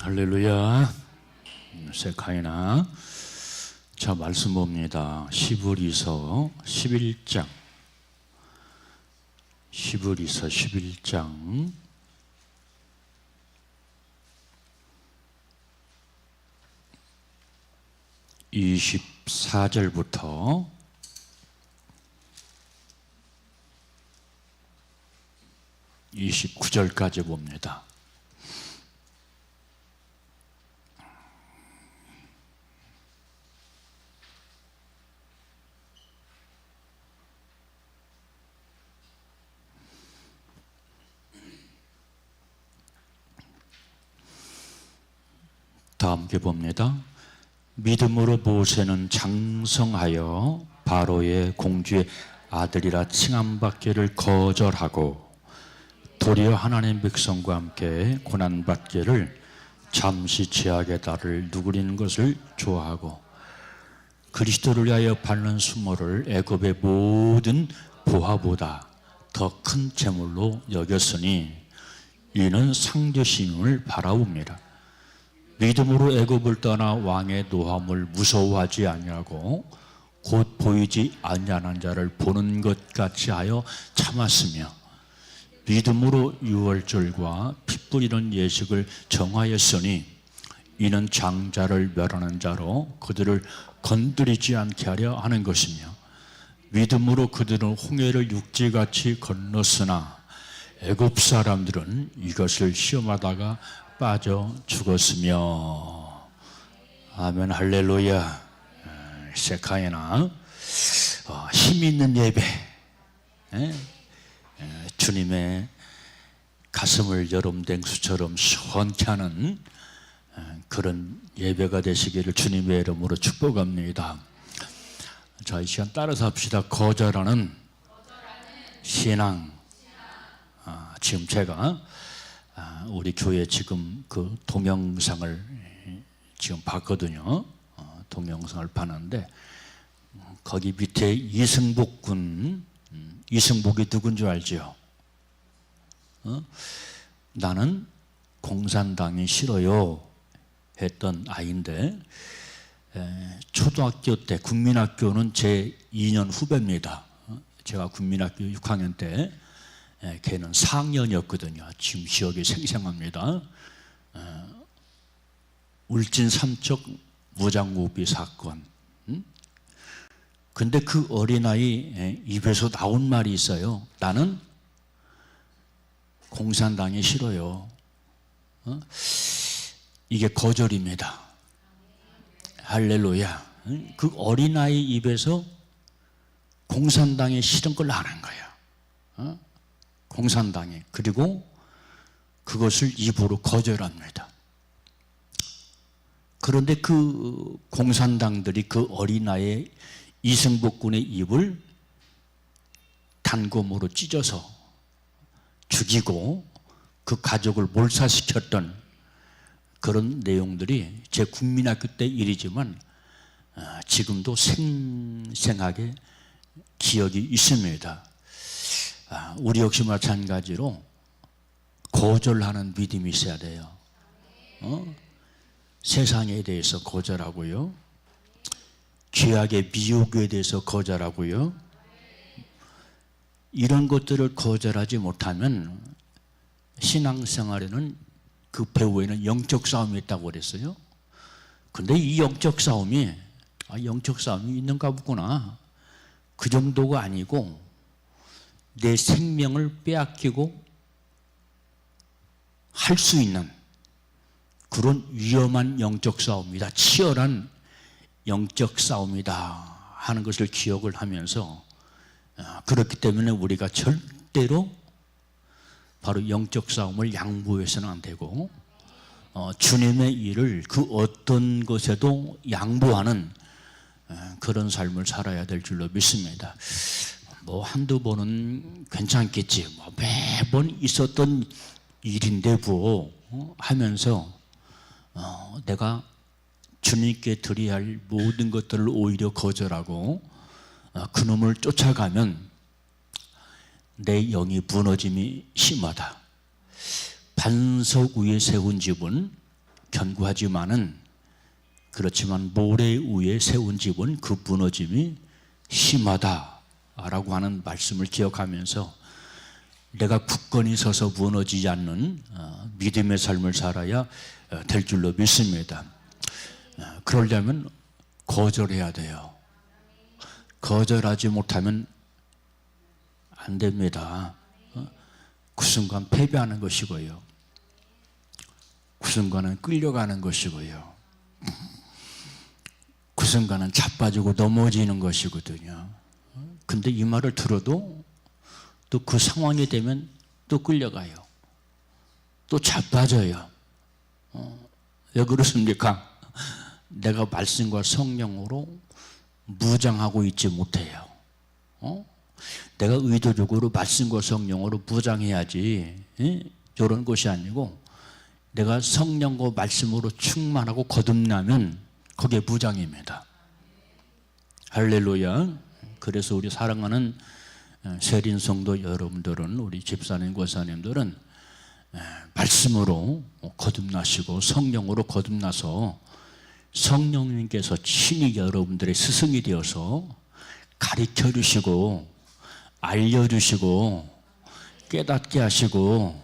할렐루야. 세카이나. 자, 말씀 봅니다. 히브리서 11장. 히브리서 11장 24절부터 29절까지 봅니다. 다 함께 봅니다. 믿음으로 모세는 장성하여 바로의 공주의 아들이라 칭함받기를 거절하고 도리어 하나님의 백성과 함께 고난받기를 잠시 제약의 달을 누그리는 것을 좋아하고 그리스도를 위하여 받는 수모를 애굽의 모든 보화보다 더 큰 재물로 여겼으니 이는 상대심을 바라옵니다. 믿음으로 애굽을 떠나 왕의 노함을 무서워하지 아니하고 곧 보이지 아니하는 자를 보는 것 같이 하여 참았으며 믿음으로 유월절과 피 뿌리는 예식을 정하였으니 이는 장자를 멸하는 자로 그들을 건드리지 않게 하려 하는 것이며 믿음으로 그들은 홍해를 육지같이 건넜으나 애굽 사람들은 이것을 시험하다가 빠져 죽었으며. 아멘. 할렐루야. 세카이나. 힘 있는 예배, 주님의 가슴을 여름댕수처럼 시원케 하는 그런 예배가 되시기를 주님의 이름으로 축복합니다. 자, 이 시간 따라서 합시다. 거절하는 신앙. 지금 제가 우리 교회 지금 그 동영상을 지금 봤거든요. 동영상을 봤는데 거기 밑에 이승복 군, 이승복이 누군 줄 알죠? 나는 공산당이 싫어요 했던 아이인데 초등학교 때, 국민학교는 제 2년 후배입니다. 제가 국민학교 6학년 때 걔는 4학년이었거든요. 지금 기억이 생생합니다. 울진 삼척 무장무비 사건. 근데 그 어린아이 입에서 나온 말이 있어요. 나는 공산당이 싫어요. 이게 거절입니다. 할렐루야. 그 어린아이 입에서 공산당이 싫은 걸 아는 거예요. 공산당이. 그리고 그것을 입으로 거절합니다. 그런데 그 공산당들이 그 어린아이의 이승복 군의 입을 단검으로 찢어서 죽이고 그 가족을 몰살시켰던 그런 내용들이 제 국민학교 때 일이지만 지금도 생생하게 기억이 있습니다. 우리 역시 마찬가지로 거절하는 믿음이 있어야 돼요. 세상에 대해서 거절하고요. 죄악의 미혹에 대해서 거절하고요. 이런 것들을 거절하지 못하면 신앙생활에는 그 배후에는 영적 싸움이 있다고 그랬어요. 근데 이 영적 싸움이 영적 싸움이 있는가 보구나. 그 정도가 아니고 내 생명을 빼앗기고 할 수 있는 그런 위험한 영적 싸움이다. 치열한 영적 싸움이다 하는 것을 기억을 하면서 그렇기 때문에 우리가 절대로 바로 영적 싸움을 양보해서는 안 되고 주님의 일을 그 어떤 것에도 양보하는 그런 삶을 살아야 될 줄로 믿습니다. 뭐 한두 번은 괜찮겠지. 뭐 매번 있었던 일인데 뭐 하면서 내가 주님께 드려야 할 모든 것들을 오히려 거절하고 그놈을 쫓아가면 내 영이 무너짐이 심하다. 반석 위에 세운 집은 견고하지만은 그렇지만 모래 위에 세운 집은 그 무너짐이 심하다라고 하는 말씀을 기억하면서 내가 굳건히 서서 무너지지 않는 믿음의 삶을 살아야 될 줄로 믿습니다. 그러려면 거절해야 돼요. 거절하지 못하면 안 됩니다. 그 순간 패배하는 것이고요. 그 순간은 끌려가는 것이고요. 그 순간은 자빠지고 넘어지는 것이거든요. 근데 이 말을 들어도 또 그 상황이 되면 또 끌려가요. 또 자빠져요. 왜 그렇습니까? 내가 말씀과 성령으로 무장하고 있지 못해요. 내가 의도적으로 말씀과 성령으로 무장해야지 이런 것이 아니고 내가 성령과 말씀으로 충만하고 거듭나면 그게 무장입니다. 할렐루야. 그래서 우리 사랑하는 세린 성도 여러분들은, 우리 집사님, 권사님들은 말씀으로 거듭나시고 성령으로 거듭나서 성령님께서 친히 여러분들의 스승이 되어서 가르쳐 주시고 알려주시고 깨닫게 하시고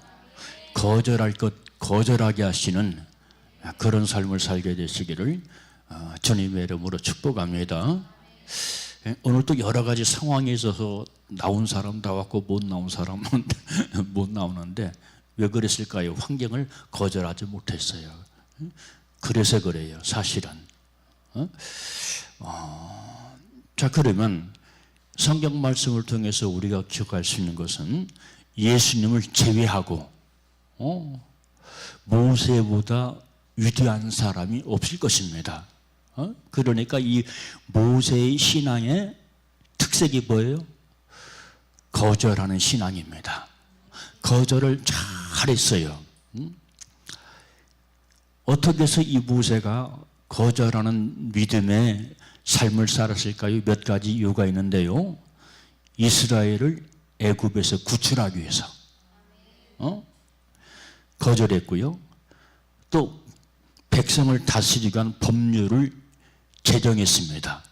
거절할 것 거절하게 하시는 그런 삶을 살게 되시기를 주님의 이름으로 축복합니다. 오늘 또 여러 가지 상황에 있어서 나온 사람 나왔고 못 나온 사람은 못 나오는데 왜 그랬을까요? 환경을 거절하지 못했어요. 그래서 그래요, 사실은. 자, 그러면 성경 말씀을 통해서 우리가 기억할 수 있는 것은 예수님을 제외하고 모세보다 위대한 사람이 없을 것입니다. 그러니까 이 모세의 신앙의 특색이 뭐예요? 거절하는 신앙입니다. 거절을 잘했어요. 어떻게 해서 이 모세가 거절하는 믿음의 삶을 살았을까요? 몇 가지 이유가 있는데요. 이스라엘을 애굽에서 구출하기 위해서 거절했고요. 또 백성을 다스리기 위한 법률을 제정했습니다.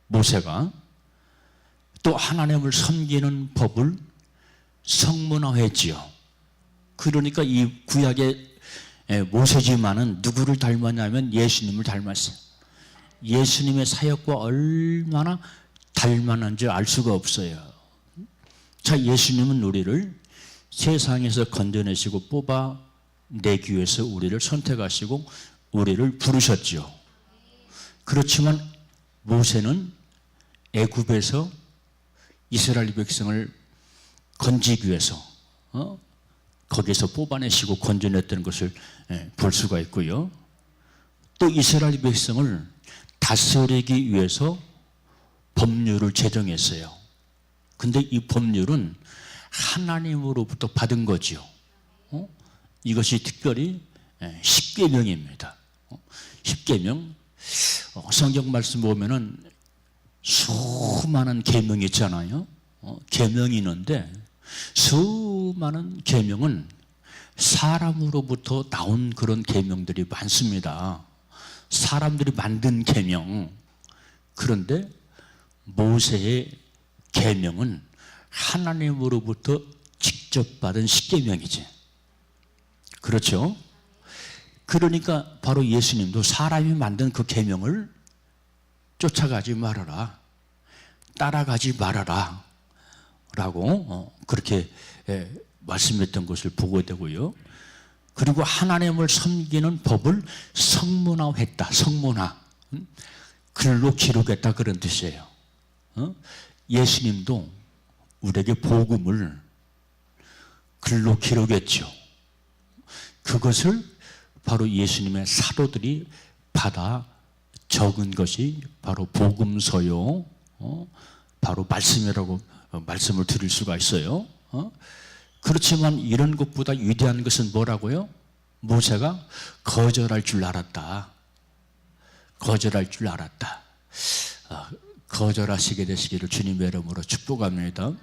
모세가 또 하나님을 섬기는 법을 성문화했지요. 그러니까 이 구약의 모세지만은 누구를 닮았냐면 예수님을 닮았어요. 예수님의 사역과 얼마나 닮았는지 알 수가 없어요. 자, 예수님은 우리를 세상에서 건져내시고 뽑아내기 위해서 우리를 선택하시고 우리를 부르셨죠. 그렇지만 모세는 애굽에서 이스라엘 백성을 건지기 위해서 거기서 뽑아내시고 건져냈던 것을 볼 수가 있고요. 또 이스라엘 백성을 다스리기 위해서 법률을 제정했어요. 근데 이 법률은 하나님으로부터 받은 거죠. 이것이 특별히 십계명입니다. 십계명, 성경 말씀 보면은 수많은 계명이 있잖아요. 계명이 있는데 수많은 계명은 사람으로부터 나온 그런 계명들이 많습니다. 사람들이 만든 계명. 그런데 모세의 계명은 하나님으로부터 직접 받은 십계명이지. 그렇죠? 그러니까 바로 예수님도 사람이 만든 그 계명을 쫓아가지 말아라, 따라가지 말아라 라고 그렇게 말씀했던 것을 보게 되고요. 그리고 하나님을 섬기는 법을 성문화했다. 성문화, 글로 기록했다, 그런 뜻이에요. 예수님도 우리에게 복음을 글로 기록했죠. 그것을 바로 예수님의 사도들이 받아 적은 것이 바로 복음서요, 바로 말씀이라고 말씀을 드릴 수가 있어요. 그렇지만 이런 것보다 위대한 것은 뭐라고요? 모세가 거절할 줄 알았다. 거절할 줄 알았다. 거절하시게 되시기를 주님의 이름으로 축복합니다.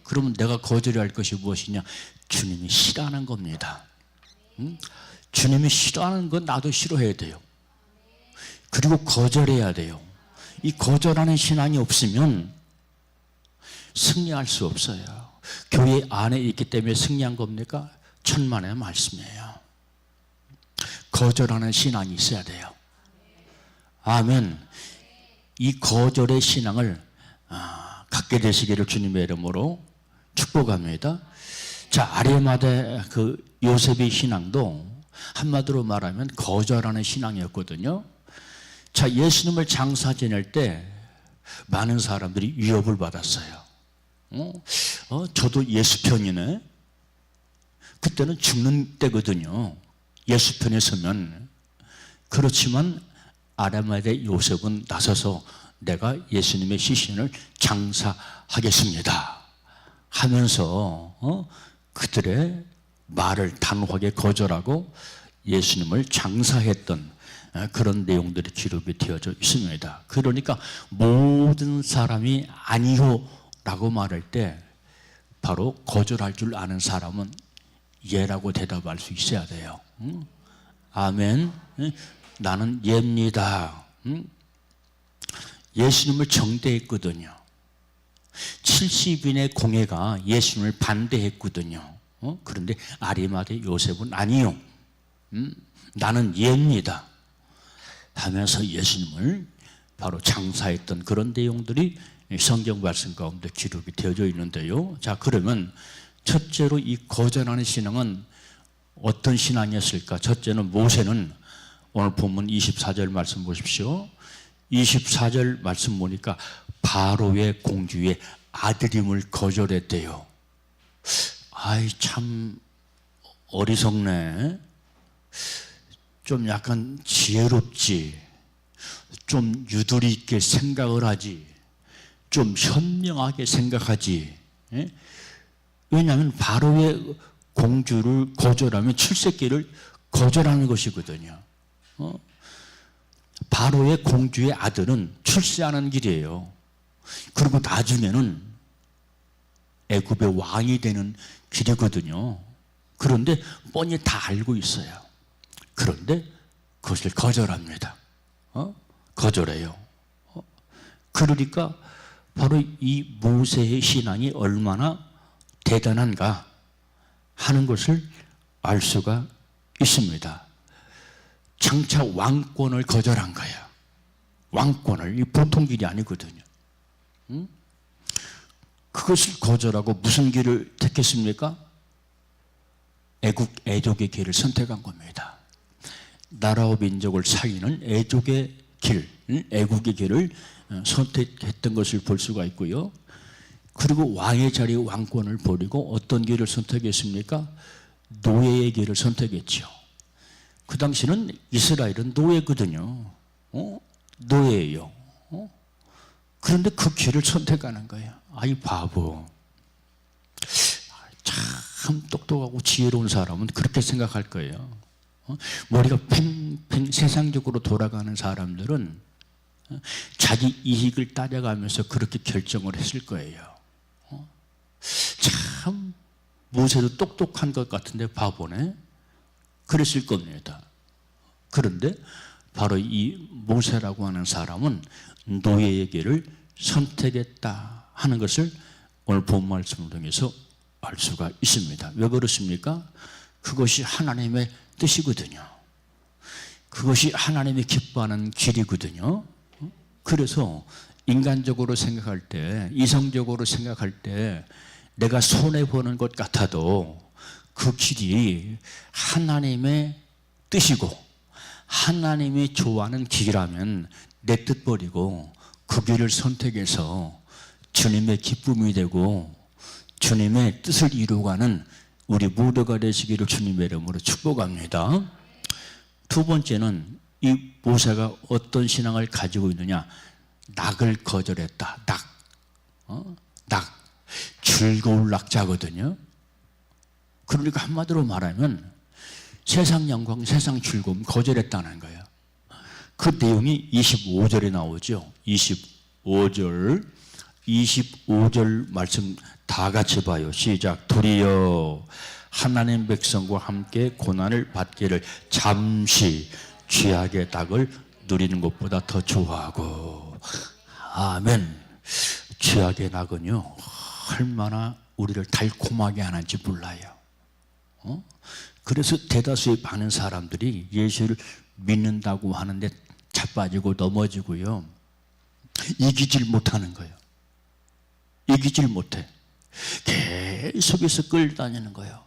그러면 내가 거절할 것이 무엇이냐? 주님이 싫어하는 겁니다. 주님이 싫어하는 건 나도 싫어해야 돼요. 그리고 거절해야 돼요. 이 거절하는 신앙이 없으면 승리할 수 없어요. 교회 안에 있기 때문에 승리한 겁니까? 천만의 말씀이에요. 거절하는 신앙이 있어야 돼요. 아멘. 이 거절의 신앙을 갖게 되시기를 주님의 이름으로 축복합니다. 자, 아리마대 그 요셉의 신앙도 한마디로 말하면 거절하는 신앙이었거든요. 자, 예수님을 장사 지낼 때 많은 사람들이 위협을 받았어요. 저도 예수 편이네. 그때는 죽는 때거든요. 예수 편에 서면. 그렇지만 아리마대 요셉은 나서서 내가 예수님의 시신을 장사하겠습니다 하면서 그들의 말을 단호하게 거절하고 예수님을 장사했던 그런 내용들이 기록이 되어져 있습니다. 그러니까 모든 사람이 아니요 라고 말할 때 바로 거절할 줄 아는 사람은 예라고 대답할 수 있어야 돼요. 아멘. 나는 예입니다. 예수님을 정죄했거든요. 70인의 공회가 예수님을 반대했거든요. 그런데 아리마대 요셉은 아니요. 나는 예입니다 하면서 예수님을 바로 장사했던 그런 내용들이 성경 말씀 가운데 기록이 되어져 있는데요. 자, 그러면 첫째로 이 거절하는 신앙은 어떤 신앙이었을까? 첫째는 모세는 오늘 본문 24절 말씀 보십시오. 24절 말씀 보니까 바로의 공주의 아들임을 거절했대요. 아이, 참 어리석네. 좀 약간 지혜롭지. 좀 유도리 있게 생각을 하지. 좀 현명하게 생각하지. 예? 왜냐하면 바로의 공주를 거절하면 출세기를 거절하는 것이거든요. 바로의 공주의 아들은 출세하는 길이에요. 그리고 나중에는 애굽의 왕이 되는 길이거든요. 그런데 뻔히 다 알고 있어요. 그런데 그것을 거절합니다. 거절해요. 그러니까 바로 이 모세의 신앙이 얼마나 대단한가 하는 것을 알 수가 있습니다. 장차 왕권을 거절한 거야. 왕권을. 이 보통 길이 아니거든요. 그것을 거절하고 무슨 길을 택했습니까? 애족의 길을 선택한 겁니다. 나라와 민족을 살리는 애족의 길, 애국의 길을 선택했던 것을 볼 수가 있고요. 그리고 왕의 자리 왕권을 버리고 어떤 길을 선택했습니까? 노예의 길을 선택했죠. 그 당시는 이스라엘은 노예거든요. 노예예요. 그런데 그 길을 선택하는 거예요. 아이 바보. 참 똑똑하고 지혜로운 사람은 그렇게 생각할 거예요. 머리가 팽팽 세상적으로 돌아가는 사람들은 자기 이익을 따라가면서 그렇게 결정을 했을 거예요. 참 모세도 똑똑한 것 같은데 바보네. 그랬을 겁니다. 그런데 바로 이 모세라고 하는 사람은 노예의 길을 선택했다 하는 것을 오늘 본 말씀을 통해서 알 수가 있습니다. 왜 그렇습니까? 그것이 하나님의 뜻이거든요. 그것이 하나님이 기뻐하는 길이거든요. 그래서 인간적으로 생각할 때, 이성적으로 생각할 때 내가 손해보는 것 같아도 그 길이 하나님의 뜻이고 하나님이 좋아하는 길이라면 내 뜻 버리고 그 길을 선택해서 주님의 기쁨이 되고 주님의 뜻을 이루어가는 우리 모두가 되시기를 주님의 이름으로 축복합니다. 두 번째는 이 모세가 어떤 신앙을 가지고 있느냐? 낙을 거절했다. 낙. 즐거울 낙자거든요. 그러니까 한마디로 말하면 세상 영광, 세상 즐거움 거절했다는 거예요. 그 내용이 25절에 나오죠. 25절 말씀 다 같이 봐요. 시작. 도리어 하나님 백성과 함께 고난을 받기를 잠시 죄악의 닭을 누리는 것보다 더 좋아하고. 아멘. 죄악의 낙은요 얼마나 우리를 달콤하게 하는지 몰라요. 그래서 대다수의 많은 사람들이 예수를 믿는다고 하는데 자빠지고 넘어지고요, 이기질 못하는 거예요. 이기질 못해. 계속해서 끌다니는 거예요.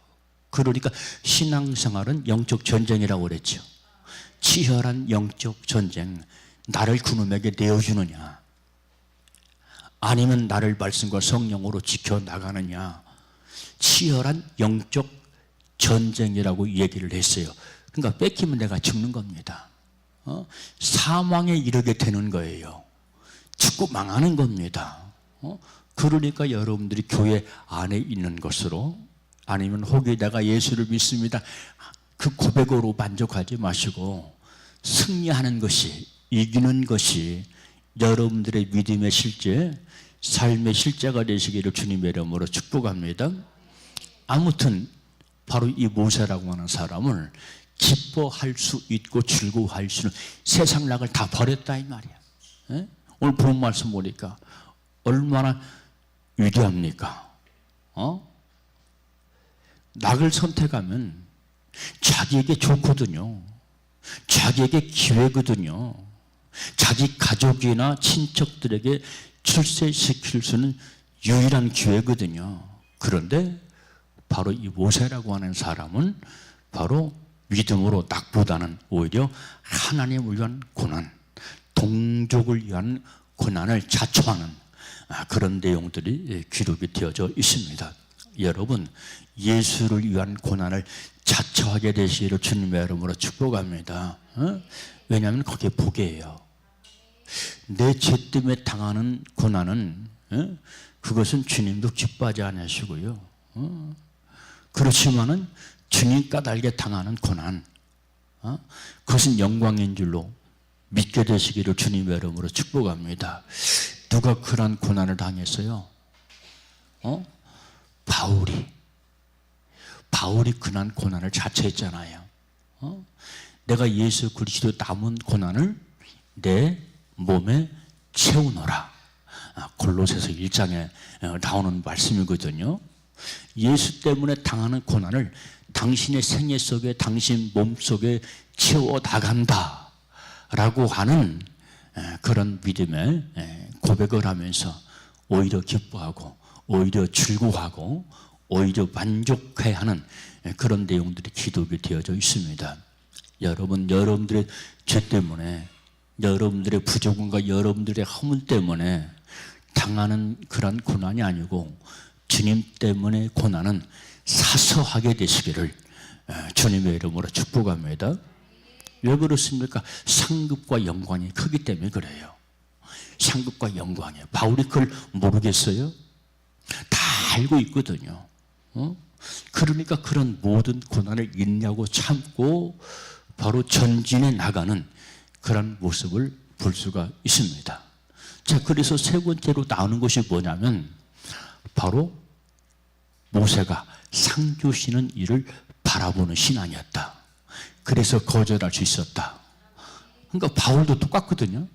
그러니까 신앙생활은 영적 전쟁이라고 그랬죠. 치열한 영적 전쟁. 나를 그놈에게 내어주느냐, 아니면 나를 말씀과 성령으로 지켜나가느냐. 치열한 영적 전쟁이라고 얘기를 했어요. 그러니까 뺏기면 내가 죽는 겁니다. 사망에 이르게 되는 거예요. 죽고 망하는 겁니다. 그러니까 여러분들이 교회 안에 있는 것으로, 아니면 혹이 내가 예수를 믿습니다, 그 고백으로 만족하지 마시고 승리하는 것이, 이기는 것이 여러분들의 믿음의 실제, 삶의 실제가 되시기를 주님의 이름으로 축복합니다. 아무튼 바로 이 모세라고 하는 사람을 기뻐할 수 있고 즐거워할 수 있는 세상 낙을 다 버렸다 이 말이야. 에? 오늘 본 말씀 보니까 얼마나 위대합니까? 낙을 선택하면 자기에게 좋거든요. 자기에게 기회거든요. 자기 가족이나 친척들에게 출세시킬 수 있는 유일한 기회거든요. 그런데 바로 이 모세라고 하는 사람은 바로 믿음으로 낙보다는 오히려 하나님을 위한 고난, 동족을 위한 고난을 자초하는 그런 내용들이 기록이 되어져 있습니다. 여러분, 예수를 위한 고난을 자처하게 되시기를 주님의 이름으로 축복합니다. 왜냐하면 그게 복이에요. 내 죄 때문에 당하는 고난은 그것은 주님도 기뻐하지 않으시고요. 그렇지만은 주님 까닭에 당하는 고난, 그것은 영광인 줄로 믿게 되시기를 주님의 이름으로 축복합니다. 누가 그런 고난을 당했어요? 바울이 그런 고난을 자처했잖아요. 내가 예수 그리스도 남은 고난을 내 몸에 채우노라. 골로새서 1장에 나오는 말씀이거든요. 예수 때문에 당하는 고난을 당신의 생애 속에, 당신 몸 속에 채워 나간다 라고 하는 그런 믿음의 고백을 하면서 오히려 기뻐하고, 오히려 즐거워하고, 오히려 만족해야 하는 그런 내용들이 기록이 되어져 있습니다. 여러분, 여러분들의 죄 때문에, 여러분들의 부족함과 여러분들의 허물 때문에 당하는 그런 고난이 아니고 주님 때문에 고난은 사서하게 되시기를 주님의 이름으로 축복합니다. 왜 그렇습니까? 상급과 영광이 크기 때문에 그래요. 상급과 영광이에요. 바울이 그걸 모르겠어요? 다 알고 있거든요. 그러니까 그런 모든 고난을 인내하고 참고 바로 전진해 나가는 그런 모습을 볼 수가 있습니다. 자, 그래서 세 번째로 나오는 것이 뭐냐면 바로 모세가 상 주시는 일을 바라보는 신앙이었다. 그래서 거절할 수 있었다. 그러니까 바울도 똑같거든요.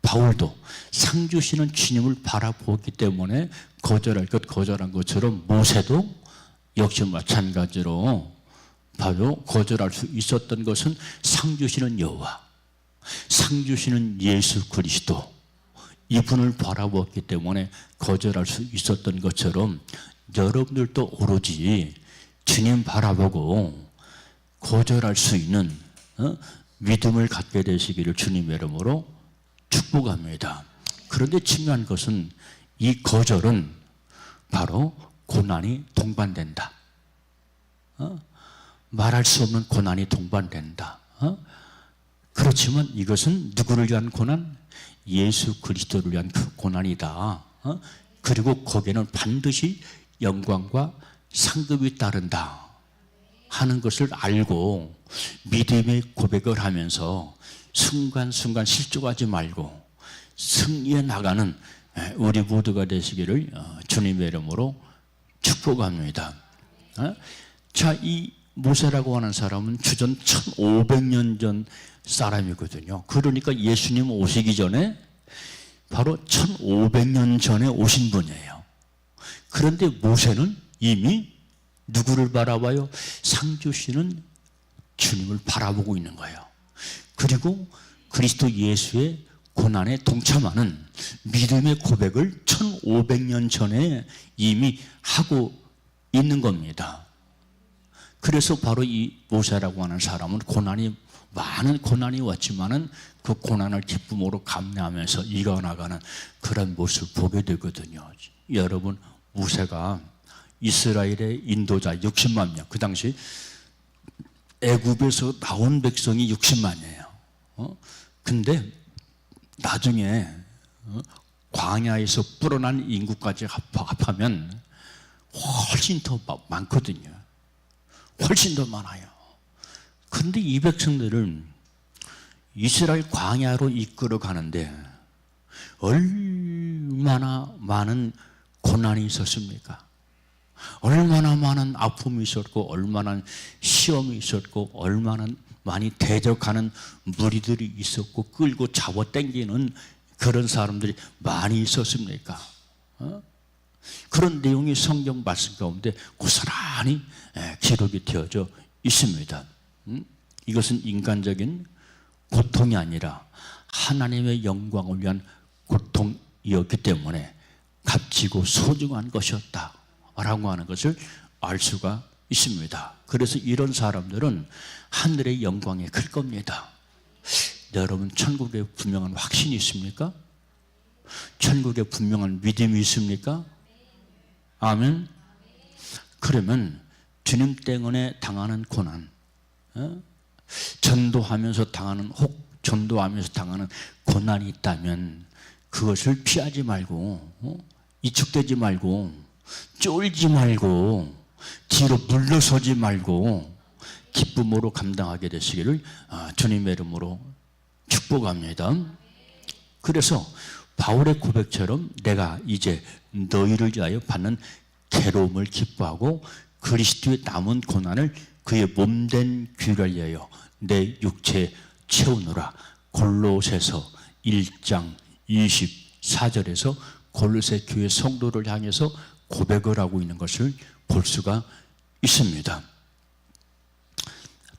바울도 상 주시는 주님을 바라보기 때문에 거절할 것 거절한 것처럼 모세도 역시 마찬가지로 바로 거절할 수 있었던 것은 상 주시는 여호와, 상 주시는 예수 그리스도, 이분을 바라보았기 때문에 거절할 수 있었던 것처럼 여러분들도 오로지 주님 바라보고 거절할 수 있는 믿음을 갖게 되시기를 주님의 이름으로 축복합니다. 그런데 중요한 것은 이 거절은 바로 고난이 동반된다. 말할 수 없는 고난이 동반된다. 그렇지만 이것은 누구를 위한 고난? 예수 그리스도를 위한 그 고난이다. 그리고 거기에는 반드시 영광과 상급이 따른다 하는 것을 알고 믿음의 고백을 하면서 순간순간 실족하지 말고 승리해 나가는 우리 모두가 되시기를 주님의 이름으로 축복합니다. 자, 이 모세라고 하는 사람은 주전 1500년 전 사람이거든요. 그러니까 예수님 오시기 전에 바로 1500년 전에 오신 분이에요. 그런데 모세는 이미 누구를 바라봐요? 상 주시는 주님을 바라보고 있는 거예요. 그리고 그리스도 예수의 고난에 동참하는 믿음의 고백을 1500년 전에 이미 하고 있는 겁니다. 그래서 바로 이 모세라고 하는 사람은 많은 고난이 왔지만은 그 고난을 기쁨으로 감내하면서 이겨나가는 그런 모습을 보게 되거든요. 여러분, 모세가 이스라엘의 인도자 60만 명, 그 당시 애굽에서 나온 백성이 60만이에요. 근데 나중에 광야에서 불어난 인구까지 합하면 훨씬 더 많거든요. 훨씬 더 많아요. 그런데 이 백성들은 이스라엘 광야로 이끌어 가는데 얼마나 많은 고난이 있었습니까? 얼마나 많은 아픔이 있었고, 얼마나 시험이 있었고, 얼마나 많이 대적하는 무리들이 있었고, 끌고 잡아당기는 그런 사람들이 많이 있었습니까? 그런 내용이 성경 말씀 가운데 고스란히 기록이 되어져 있습니다. 이것은 인간적인 고통이 아니라 하나님의 영광을 위한 고통이었기 때문에 값지고 소중한 것이었다라고 하는 것을 알 수가 있습니다. 그래서 이런 사람들은 하늘의 영광에 클 겁니다. 여러분, 천국에 분명한 확신이 있습니까? 천국에 분명한 믿음이 있습니까? 아멘. 그러면 주님 때문에 당하는 고난, 전도하면서 당하는 고난이 있다면 그것을 피하지 말고, 이축되지 말고, 쫄지 말고, 뒤로 물러서지 말고 기쁨으로 감당하게 되시기를 주님의 이름으로 축복합니다. 그래서 바울의 고백처럼 내가 이제 너희를 위하여 받는 괴로움을 기뻐하고 그리스도의 남은 고난을 그의 몸된 귀를 위하여 내 육체에 채우노라. 골로새서 1장 24절에서 골로새 교회 성도를 향해서 고백을 하고 있는 것을 볼 수가 있습니다.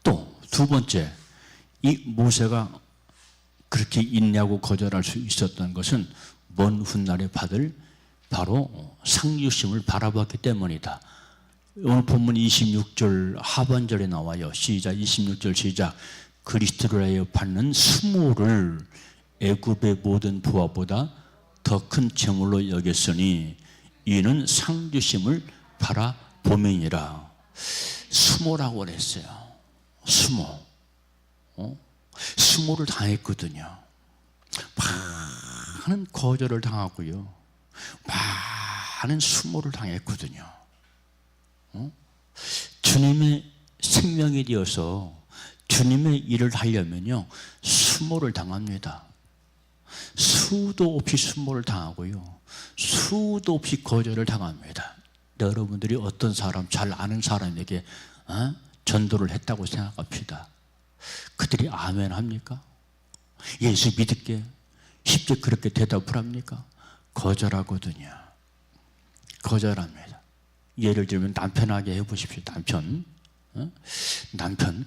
또 두 번째, 이 모세가 그렇게 인내하고 거절할 수 있었던 것은 먼 훗날에 받을 바로 상주심을 바라봤기 때문이다. 오늘 본문 26절 하반절에 나와요. 시작, 26절 시작. 그리스도를 위하여 받는 수모를 애굽의 모든 부하보다 더 큰 재물로 여겼으니 이는 상주심을 바라보면이라. 수모라고 그랬어요. 수모. 수모를 당했거든요. 많은 거절을 당하고요. 많은 수모를 당했거든요. 주님의 생명이 되어서 주님의 일을 하려면요, 수모를 당합니다. 수도 없이 수모를 당하고요, 수도 없이 거절을 당합니다. 여러분들이 어떤 사람, 잘 아는 사람에게 전도를 했다고 생각합시다. 그들이 아멘 합니까? 예수 믿을게, 쉽게 그렇게 대답을 합니까? 거절하거든요. 거절합니다. 예를 들면 남편에게 해보십시오. 남편,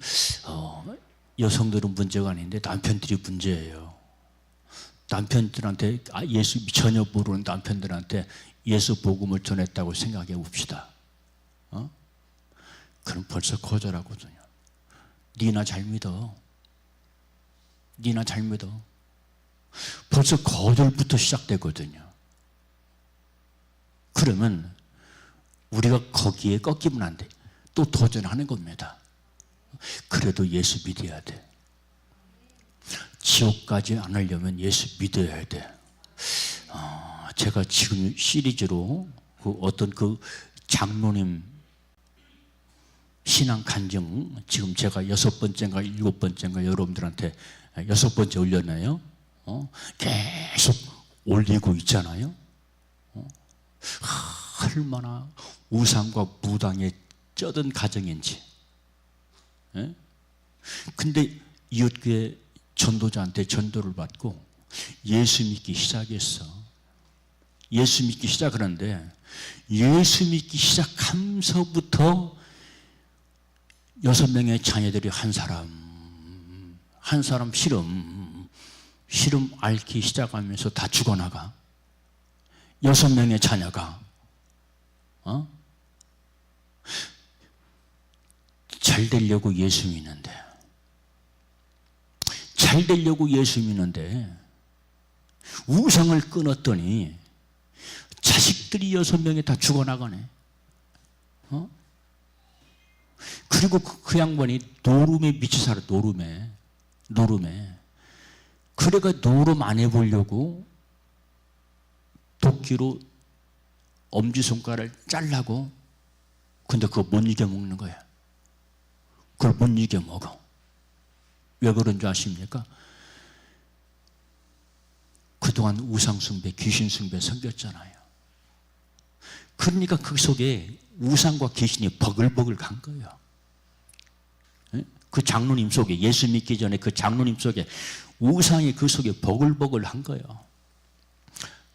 여성들은 문제가 아닌데 남편들이 문제예요. 남편들한테, 예수 전혀 모르는 남편들한테 예수 복음을 전했다고 생각해 봅시다. 그럼 벌써 거절하거든요. 니나 잘 믿어. 니나 잘 믿어. 벌써 거절부터 시작되거든요. 그러면 우리가 거기에 꺾이면 안 돼. 또 도전하는 겁니다. 그래도 예수 믿어야 돼. 지옥 가지 않으려면 예수 믿어야 돼. 제가 지금 시리즈로 어떤 장로님 신앙 간증, 지금 제가 6번째인가 7번째인가 여러분들한테 6번째 올렸나요? 계속 올리고 있잖아요. 얼마나 우상과 무당에 쩌든 가정인지. 예? 근데 이웃교회 전도자한테 전도를 받고 예수 믿기 시작했어. 예수 믿기 시작하는데 예수 믿기 시작하면서부터 6명의 자녀들이 한 사람 시름 앓기 시작하면서 다 죽어나가. 6명의 자녀가 잘 되려고 예수 믿는데 우상을 끊었더니 자식들이 6명이 다 죽어나가네. 그리고 그 양반이 노름에 미쳐 살아. 노름에 그래가 노름 안 해보려고 도끼로 엄지손가락을 잘라고. 근데 그거 못 이겨 먹는 거야. 그걸 못 이겨 먹어. 왜 그런 줄 아십니까? 그동안 우상숭배, 귀신숭배 섬겼잖아요. 그러니까 그 속에 우상과 귀신이 버글버글 간 거예요. 그 장로님 속에, 예수 믿기 전에 그 장로님 속에 우상이 그 속에 버글버글 한 거예요.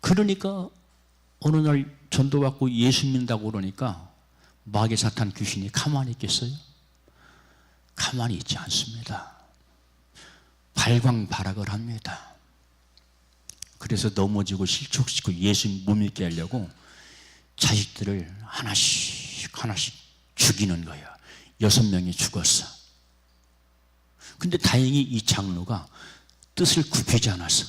그러니까 어느 날 전도받고 예수 믿는다고 그러니까 마귀 사탄 귀신이 가만히 있겠어요? 가만히 있지 않습니다. 발광발악을 합니다. 그래서 넘어지고 실족시키고 예수 못 믿게 하려고 자식들을 하나씩 죽이는 거예요. 6명이 죽었어. 근데 다행히 이 장로가 뜻을 굽히지 않았어.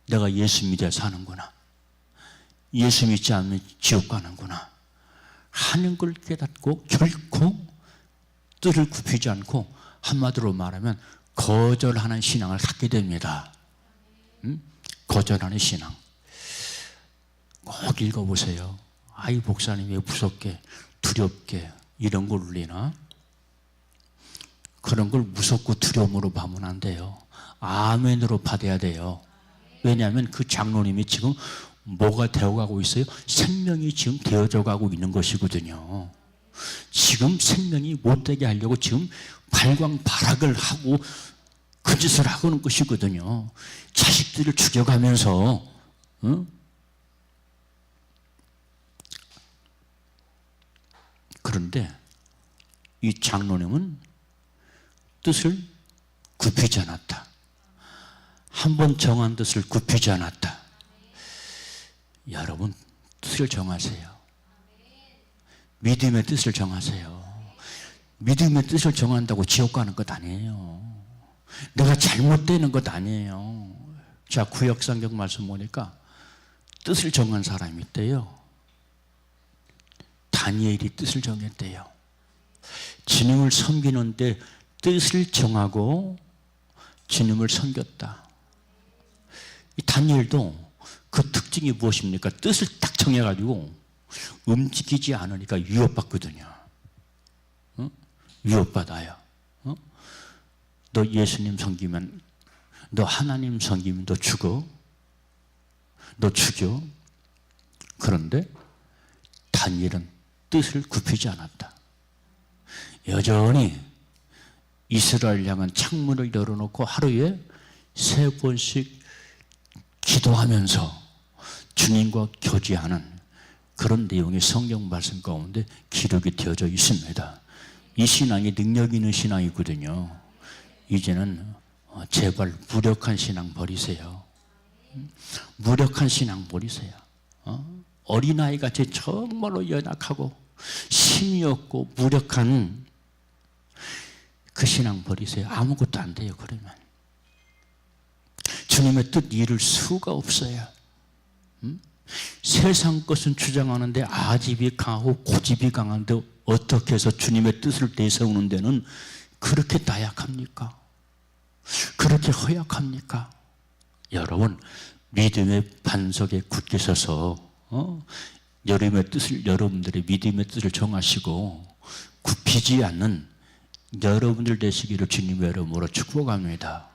내가 예수 믿어야 사는구나. 예수 믿지 않으면 지옥 가는구나 하는 걸 깨닫고 결코 뜻을 굽히지 않고 한마디로 말하면 거절하는 신앙을 갖게 됩니다. 거절하는 신앙. 꼭 읽어보세요. 아이 목사님 왜 무섭게 두렵게 이런 걸 울리나? 그런 걸 무섭고 두려움으로 봐면 안 돼요. 아멘으로 받아야 돼요. 왜냐하면 그 장로님이 지금 뭐가 되어가고 있어요? 생명이 지금 되어져 가고 있는 것이거든요. 지금 생명이 못되게 하려고 지금 발광발악을 하고 그 짓을 하고 있는 것이거든요. 자식들을 죽여가면서. 그런데 이 장로님은 뜻을 굽히지 않았다. 한번 정한 뜻을 굽히지 않았다. 여러분 뜻을 정하세요. 믿음의 뜻을 정하세요. 믿음의 뜻을 정한다고 지옥 가는 것 아니에요. 내가 잘못되는 것 아니에요. 자, 구약성경 말씀 보니까 뜻을 정한 사람이 있대요. 다니엘이 뜻을 정했대요. 주님을 섬기는데 뜻을 정하고 주님을 섬겼다. 이 다니엘도 그 특징이 무엇입니까? 뜻을 딱 정해가지고 움직이지 않으니까 위협받거든요. 위협받아요. 너 예수님 섬기면, 너 하나님 섬기면 너 죽어. 너 죽여. 그런데 다니엘은 뜻을 굽히지 않았다. 여전히 이스라엘 향한 창문을 열어놓고 하루에 3번씩 기도하면서 주님과 교제하는 그런 내용의 성경 말씀 가운데 기록이 되어져 있습니다. 이 신앙이 능력 있는 신앙이거든요. 이제는 제발 무력한 신앙 버리세요. 무력한 신앙 버리세요. 어린아이같이 정말로 연약하고 힘이 없고 무력한 그 신앙 버리세요. 아무것도 안 돼요. 그러면 주님의 뜻 이룰 수가 없어요. 세상 것은 주장하는데 아집이 강하고 고집이 강한데 어떻게 해서 주님의 뜻을 내세우는 데는 그렇게 나약합니까? 그렇게 허약합니까? 여러분 믿음의 반석에 굳게 서서 여러분들의 믿음의 뜻을 정하시고 굽히지 않는 여러분들 되시기를 주님의 이름으로 축복합니다.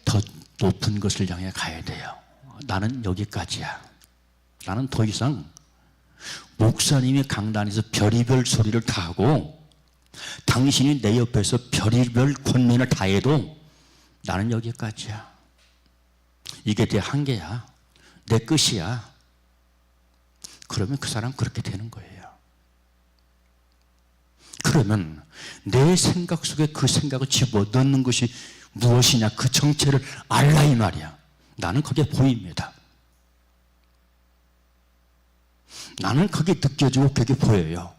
더 높은 것을 향해 가야 돼요. 나는 여기까지야. 나는 더 이상 목사님이 강단에서 별의별 소리를 다 하고 당신이 내 옆에서 별의별 권면을 다 해도 나는 여기까지야. 이게 내 한계야. 내 끝이야. 그러면 그 사람 그렇게 되는 거예요. 그러면 내 생각 속에 그 생각을 집어넣는 것이 무엇이냐, 그 정체를 알라 이 말이야. 나는 그게 보입니다. 나는 그게 느껴지고 그게 보여요.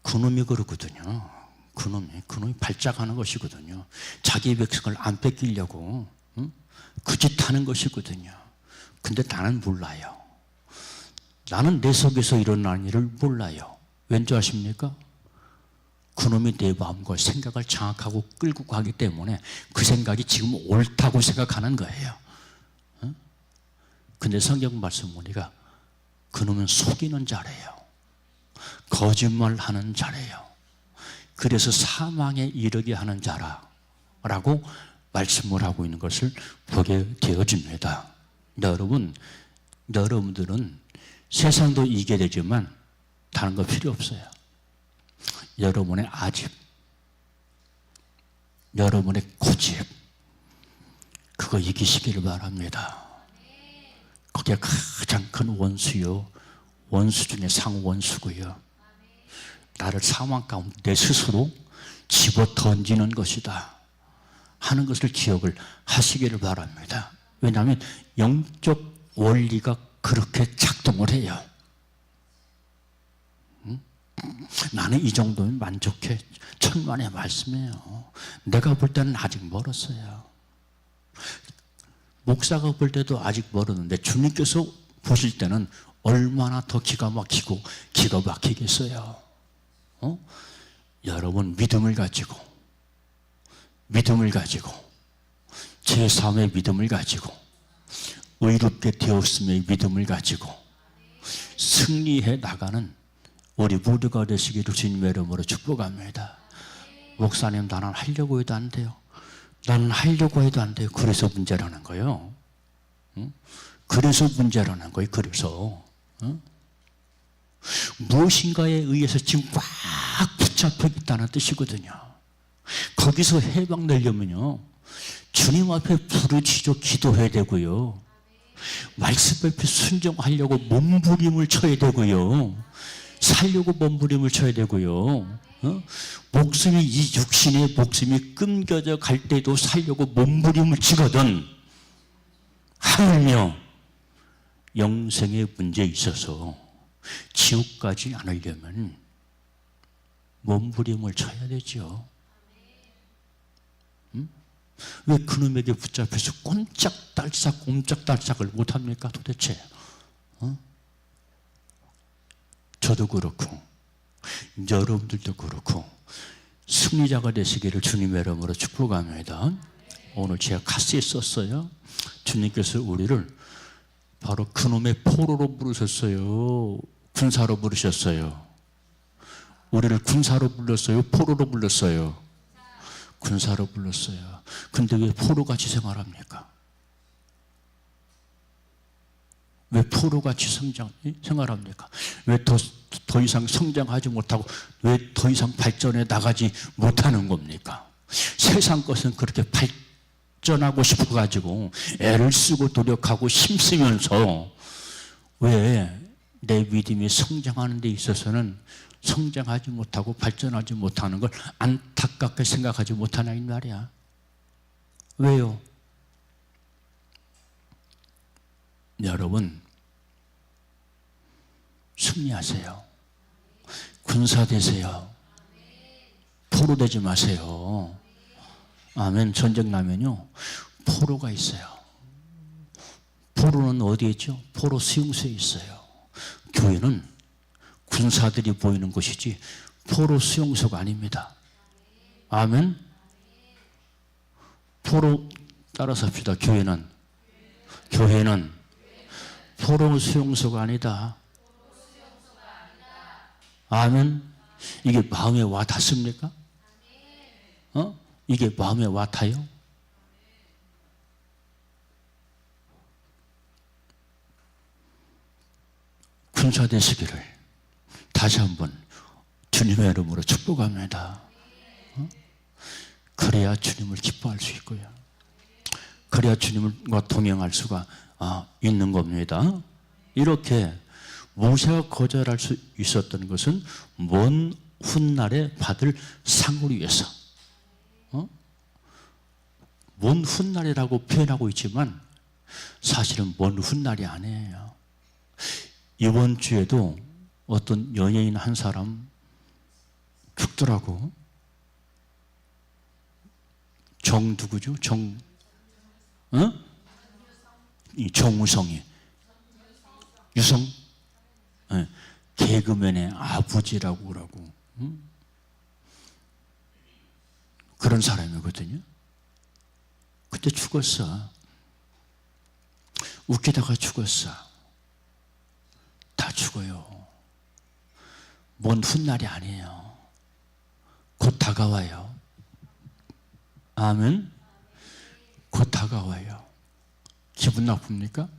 그놈이 그러거든요. 그놈이 발작하는 것이거든요. 자기 백성을 안 뺏기려고 그 짓 하는 것이거든요. 근데 나는 몰라요. 나는 내 속에서 일어나는 일을 몰라요. 왠지 아십니까? 그놈이 내 마음과 생각을 장악하고 끌고 가기 때문에 그 생각이 지금 옳다고 생각하는 거예요. 근데 성경 말씀 보니까 그놈은 속이는 자래요. 거짓말하는 자래요. 그래서 사망에 이르게 하는 자라라고 말씀을 하고 있는 것을 보게 되어집니다. 여러분들은 세상도 이기게 되지만 다른 거 필요 없어요. 여러분의 아집, 여러분의 고집, 그거 이기시기를 바랍니다. 그게 가장 큰 원수요, 원수 중에 상원수고요. 나를 사망 가운데 내 스스로 집어 던지는 것이다 하는 것을 기억을 하시기를 바랍니다. 왜냐하면 영적 원리가 그렇게 작동을 해요. 나는 이 정도면 만족해. 천만의 말씀이에요. 내가 볼 때는 아직 멀었어요. 목사가 볼 때도 아직 멀었는데 주님께서 보실 때는 얼마나 더 기가 막히고 기가 막히겠어요. 여러분 믿음을 가지고 제3의 믿음을 가지고 의롭게 되었음의 믿음을 가지고 승리해 나가는 우리 모두가 되시기를 주님의 이름으로 축복합니다. 목사님, 나는 하려고 해도 안 돼요. 나는 하려고 해도 안 돼요. 그래서 문제라는 거예요. 그래서 문제라는 거예요. 그래서 무엇인가에 의해서 지금 꽉 붙잡혀 있다는 뜻이거든요. 거기서 해방되려면요, 주님 앞에 부르짖어 기도해야 되고요, 말씀 앞에 순종하려고 몸부림을 쳐야 되고요, 살려고 몸부림을 쳐야 되고요, 목숨이, 이 육신의 목숨이 끊겨져 갈 때도 살려고 몸부림을 치거든. 하물며 영생의 문제에 있어서 지옥 가지 않으려면 몸부림을 쳐야 되죠. 왜 그놈에게 붙잡혀서 꼼짝달싹을 못합니까 도대체? 저도 그렇고 여러분들도 그렇고 승리자가 되시기를 주님의 이름으로 축복합니다. 오늘 제가 카스에 썼어요. 주님께서 우리를 바로 그놈의 포로로 부르셨어요. 군사로 부르셨어요. 우리를 군사로 불렀어요? 포로로 불렀어요? 군사로 불렀어요. 근데 왜 포로같이 생활합니까? 왜 포로같이 생활합니까? 왜 더 이상 성장하지 못하고 왜 더 이상 발전해 나가지 못하는 겁니까? 세상 것은 그렇게 발전하고 싶어가지고 애를 쓰고 노력하고 힘쓰면서 왜 내 믿음이 성장하는 데 있어서는 성장하지 못하고 발전하지 못하는 걸 안타깝게 생각하지 못하나 이 말이야. 왜요? 여러분, 승리하세요. 군사 되세요. 포로 되지 마세요. 아멘. 전쟁 나면요, 포로가 있어요. 포로는 어디에 있죠? 포로 수용소에 있어요. 교회는 군사들이 보이는 곳이지 포로 수용소가 아닙니다. 아멘. 포로 따라서 합시다. 교회는 포로 수용소가 아니다. 아멘. 이게 마음에 와 닿습니까? 이게 마음에 와 닿아요? 천사 되시기를 다시 한번 주님의 이름으로 축복합니다. 그래야 주님을 기뻐할 수 있고요. 그래야 주님과 동행할 수가 있는 겁니다. 이렇게 모세가 거절할 수 있었던 것은 먼 훗날에 받을 상을 위해서. 먼 훗날이라고 표현하고 있지만 사실은 먼 훗날이 아니에요. 이번 주에도 어떤 연예인 한 사람 죽더라고. 정 누구죠? 이 정우성이. 유성? 네. 개그맨의 아버지라고 그러고. 그런 사람이거든요. 그때 죽었어. 웃기다가 죽었어. 다 죽어요. 먼 훗날이 아니에요. 곧 다가와요. 아멘. 곧 다가와요. 기분 나쁩니까?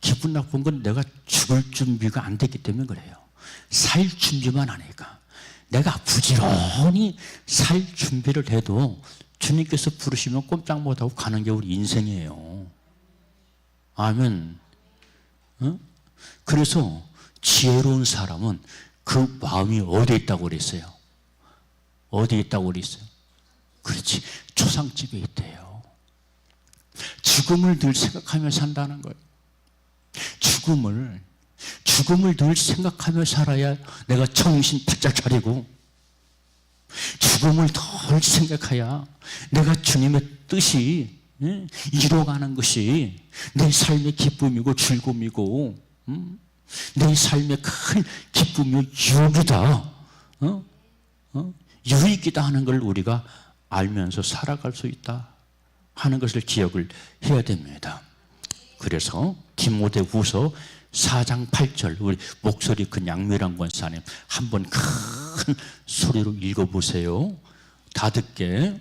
기분 나쁜 건 내가 죽을 준비가 안 됐기 때문에 그래요. 살 준비만 하니까. 내가 부지런히 살 준비를 해도 주님께서 부르시면 꼼짝 못하고 가는 게 우리 인생이에요. 아멘. 그래서 지혜로운 사람은 그 마음이 어디에 있다고 그랬어요? 어디에 있다고 그랬어요? 그렇지. 초상집에 있대요. 죽음을 늘 생각하며 산다는 거예요. 죽음을 늘 생각하며 살아야 내가 정신 바짝 차리고, 죽음을 덜 생각해야 내가 주님의 뜻이 이루어가는 것이 내 삶의 기쁨이고 즐거움이고, 내 삶의 큰 기쁨이요 유익이다, 유익이다 하는 걸 우리가 알면서 살아갈 수 있다 하는 것을 기억을 해야 됩니다. 그래서 디모데후서 4장 8절, 우리 목소리 큰 양미란 권사님 한번 큰 소리로 읽어보세요. 다 듣게.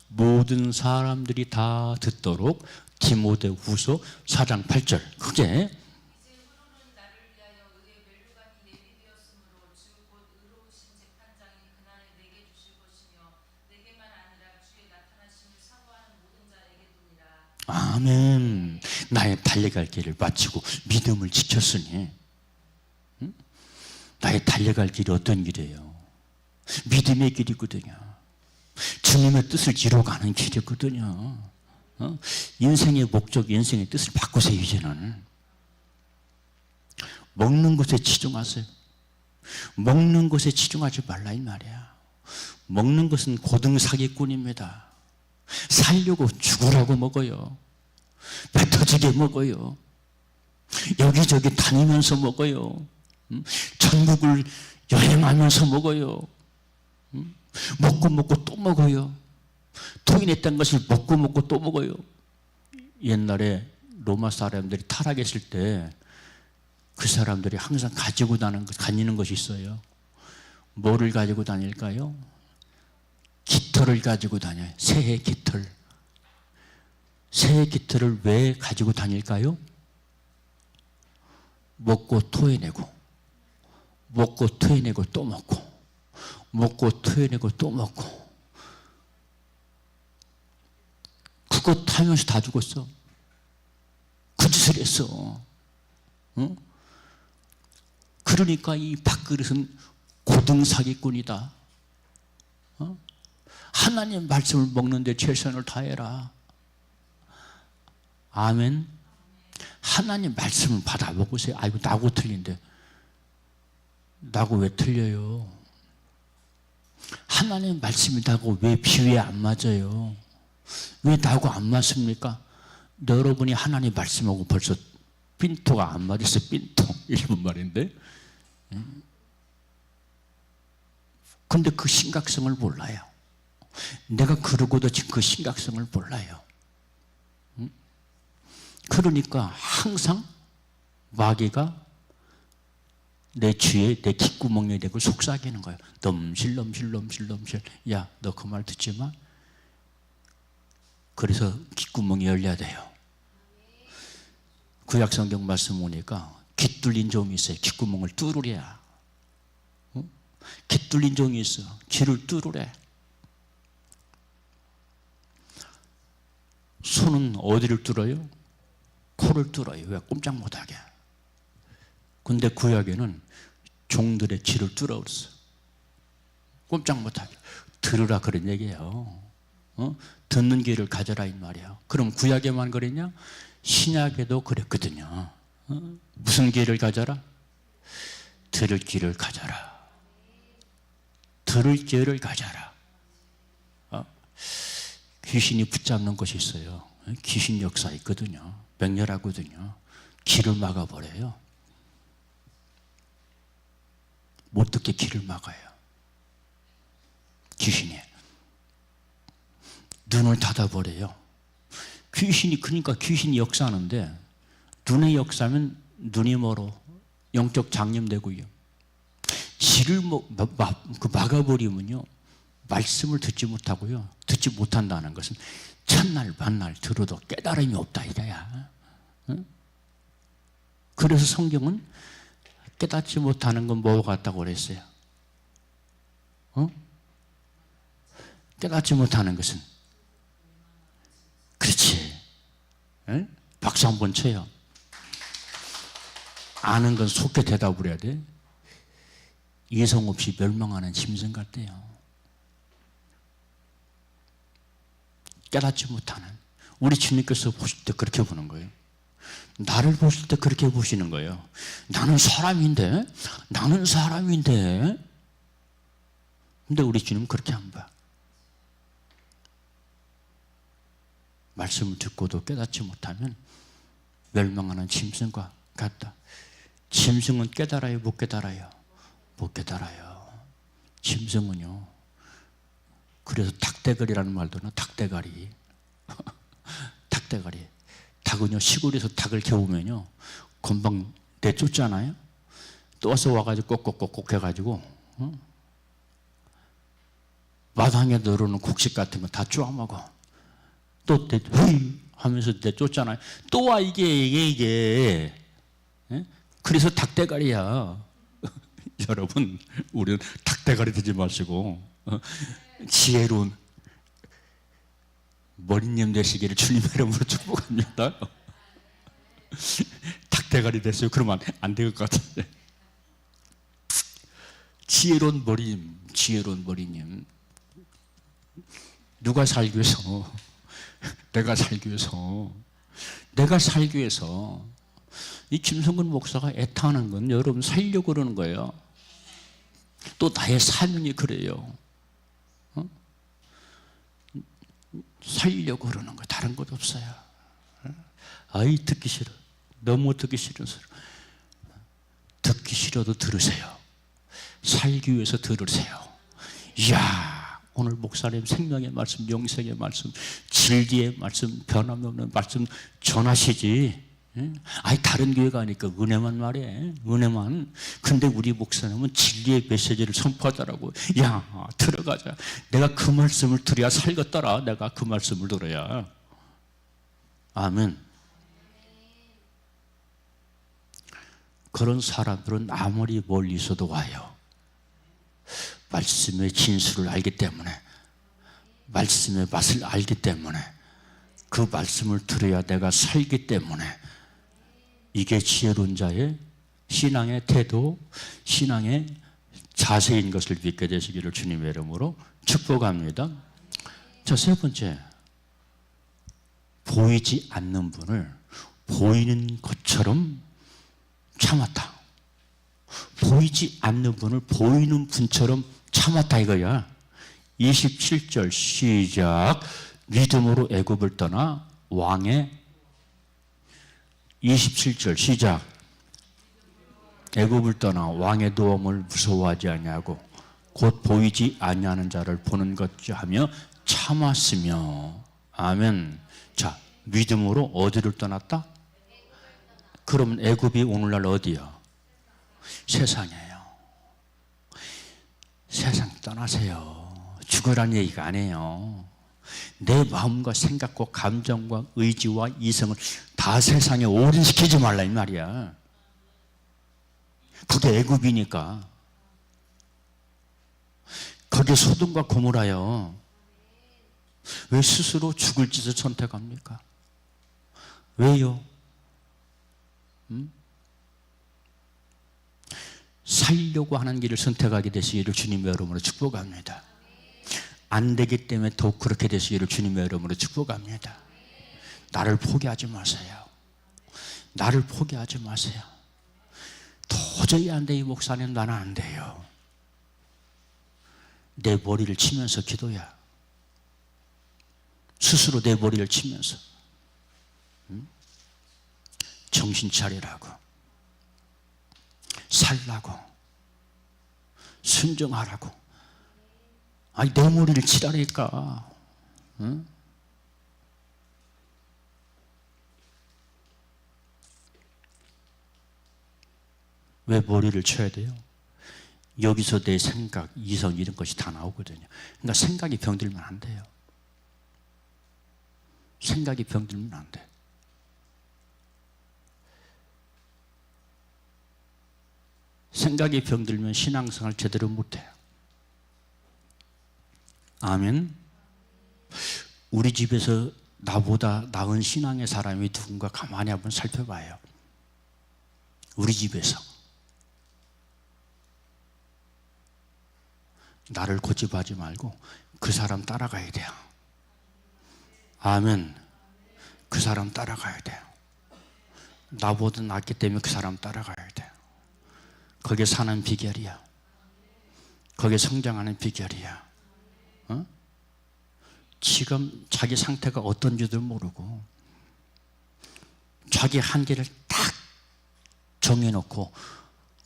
모든 사람들이 다 듣도록 디모데후서 4장 8절 크게. 아멘. 나의 달려갈 길을 마치고 믿음을 지켰으니. 나의 달려갈 길이 어떤 길이에요? 믿음의 길이거든요. 주님의 뜻을 이루어가는 길이거든요. 인생의 목적, 인생의 뜻을 바꾸세요. 이제는 먹는 것에 치중하세요. 먹는 것에 치중하지 말라 이 말이야. 먹는 것은 고등 사기꾼입니다. 살려고 죽으라고 먹어요. 배 터지게 먹어요. 여기저기 다니면서 먹어요. 전국을 여행하면서 먹어요. 먹고 또 먹어요. 토인했던 것을 먹고 또 먹어요. 옛날에 로마 사람들이 타락했을 때 그 사람들이 항상 가지고 다니는 것이 있어요. 뭐를 가지고 다닐까요? 깃털을 가지고 다녀요. 새해 깃털. 새해 깃털을 왜 가지고 다닐까요? 먹고 토해내고, 먹고 토해내고 또 먹고, 먹고 토해내고 또 먹고. 그거 타면서 다 죽었어. 그 짓을 했어. 응? 그러니까 이 밥그릇은 고등 사기꾼이다. 하나님 말씀을 먹는데 최선을 다해라. 아멘. 하나님 말씀을 받아보세요. 아이고 나고 틀린데. 나고 왜 틀려요? 하나님 말씀이라고 왜 비유에 안 맞아요? 왜 나고 안 맞습니까? 여러분이 하나님 말씀하고 벌써 삔토가 안 맞았어. 삔토. 일본 말인데. 근데 그 심각성을 몰라요. 내가 그러고도 지금 그 심각성을 몰라요. 그러니까 항상 마귀가 내 귀에, 내 귓구멍에 대고 속삭이는 거예요. 넘실. 야, 너 그 말 듣지 마. 그래서 귓구멍이 열려야 돼요. 구약성경 말씀 보니까 귀 뚫린 종이 있어요. 귓구멍을 뚫으랴. 귀 뚫린 종이 있어. 귀를 뚫으래. 손은 어디를 뚫어요? 코를 뚫어요. 왜? 꼼짝 못하게. 근데 구약에는 종들의 귀를 뚫어버렸어. 꼼짝 못하게. 들으라 그런 얘기예요. 듣는 귀를 가져라 이 말이에요. 그럼 구약에만 그랬냐? 신약에도 그랬거든요. 무슨 귀를 가져라? 들을 귀를 가져라. 들을 귀를 가져라. 귀신이 붙잡는 것이 있어요. 귀신 역사 있거든요. 맹렬하거든요. 귀를 막아버려요. 못 듣게 귀를 막아요. 귀신이. 눈을 닫아버려요. 귀신이, 그러니까 귀신이 역사하는데 눈의 역사면 눈이 멀어. 영적 장염되고요. 귀를 막아버리면요. 말씀을 듣지 못하고요. 듣지 못한다는 것은 첫날 만날 들어도 깨달음이 없다 이거야. 응? 그래서 성경은 깨닫지 못하는 건 뭐와 같다고 그랬어요? 깨닫지 못하는 것은, 그렇지. 응? 박수 한번 쳐요. 아는 건 속게 대답을 해야 돼. 이성 없이 멸망하는 짐승 같대요. 깨닫지 못하는. 우리 주님께서 보실 때 그렇게 보는 거예요. 나를 보실 때 그렇게 보시는 거예요. 나는 사람인데. 근데 우리 주님은 그렇게 안 봐. 말씀을 듣고도 깨닫지 못하면 멸망하는 짐승과 같다. 짐승은 깨달아요, 못 깨달아요? 못 깨달아요. 짐승은요. 그래서 닭대가리라는 말도 나. 닭대가리. 닭대가리. 닭은요, 시골에서 닭을 개우면요, 금방 내쫓잖아요. 또 와가지고 꼭꼭꼭꼭 해가지고, 마당에 늘어놓은 곡식 같은 거 다 쪼아먹어. 또 하면서 내쫓잖아요. 또 와, 이게. 그래서 닭대가리야. 여러분, 우리는 닭대가리 되지 마시고, 지혜로운 머리님 되시기를 주님의 이름으로 축복합니다. 닭대가리 됐어요. 그러면 안 될 것 같은데. 지혜로운 머리님. 누가 살기 위해서? 내가 살기 위해서. 이 김성근 목사가 애타는 건 여러분 살려고 그러는 거예요. 또 나의 사명이 그래요. 살려고 그러는 거예요. 다른 것 없어요. 아이, 듣기 싫어. 너무 듣기 싫은 소리. 듣기 싫어도 들으세요. 살기 위해서 들으세요. 이야, 오늘 목사님 생명의 말씀, 영생의 말씀, 진리의 말씀, 변함없는 말씀 전하시지. 아니, 다른 교회가 아니까 은혜만 말해. 은혜만. 근데 우리 목사님은 진리의 메시지를 선포하더라고. 야, 들어가자. 내가 그 말씀을 들어야 살겠더라. 내가 그 말씀을 들어야. 아멘. 그런 사람들은 아무리 멀리 있어도 와요. 말씀의 진수를 알기 때문에, 말씀의 맛을 알기 때문에, 그 말씀을 들어야 내가 살기 때문에, 이게 지혜로운 자의 신앙의 태도, 신앙의 자세인 것을 믿게 되시기를 주님의 이름으로 축복합니다. 자, 세 번째, 보이지 않는 분을 보이는 것처럼 참았다. 보이지 않는 분을 보이는 분처럼 참았다 이거야. 27절 시작. 믿음으로 애굽을 떠나 왕의 27절 시작. 애굽을 떠나 왕의 도움을 무서워하지 아니하고 곧 보이지 아니하는 자를 보는 것하며 참았으며. 아멘. 자, 믿음으로 어디를 떠났다? 그러면 애굽이 오늘날 어디요? 세상이에요. 세상 떠나세요. 죽으라는 얘기가 아니에요. 내 마음과 생각과 감정과 의지와 이성을 다 세상에 올인시키지 말라 이 말이야. 그게 애굽이니까. 거기에 소돔과 고모라요. 왜 스스로 죽을 짓을 선택합니까? 왜요? 살려고 하는 길을 선택하게 되시기를 주님의 이름으로 축복합니다. 안 되기 때문에 더욱 그렇게 되시기를 주님의 이름으로 축복합니다. 나를 포기하지 마세요. 나를 포기하지 마세요. 도저히 안 돼, 이 목사님 나는 안 돼요. 내 머리를 치면서 기도야. 스스로 내 머리를 치면서 정신 차리라고, 살라고, 순종하라고. 아니 내 머리를 치라니까. 응? 왜 머리를 쳐야 돼요? 여기서 내 생각, 이성 이런 것이 다 나오거든요. 그러니까 생각이 병들면 안 돼요. 생각이 병들면 안 돼. 생각이 병들면 신앙생활 제대로 못해요. 아멘. 우리 집에서 나보다 나은 신앙의 사람이 누군가 가만히 한번 살펴봐요. 우리 집에서 나를 고집하지 말고 그 사람 따라가야 돼요. 아멘. 그 사람 따라가야 돼요. 나보다 낫기 때문에 그 사람 따라가야 돼요. 거기에 사는 비결이야. 거기에 성장하는 비결이야. 어? 지금 자기 상태가 어떤지도 모르고 자기 한계를 딱 정해놓고